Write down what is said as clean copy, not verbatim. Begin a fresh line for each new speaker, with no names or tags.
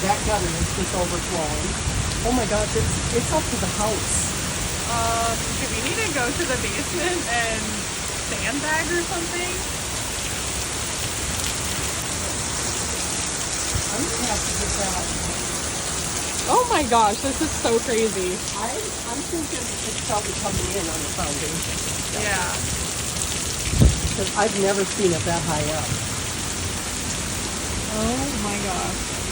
that gutter is just overflowing. Oh my gosh, it's up to the house.
Do we need to go to the basement and sandbag or something?
I'm gonna have to get that.
Oh my gosh, this is so crazy.
I'm thinking it's probably coming in on the foundation.
Yeah.
Because I've never seen it that high up.
Oh my gosh.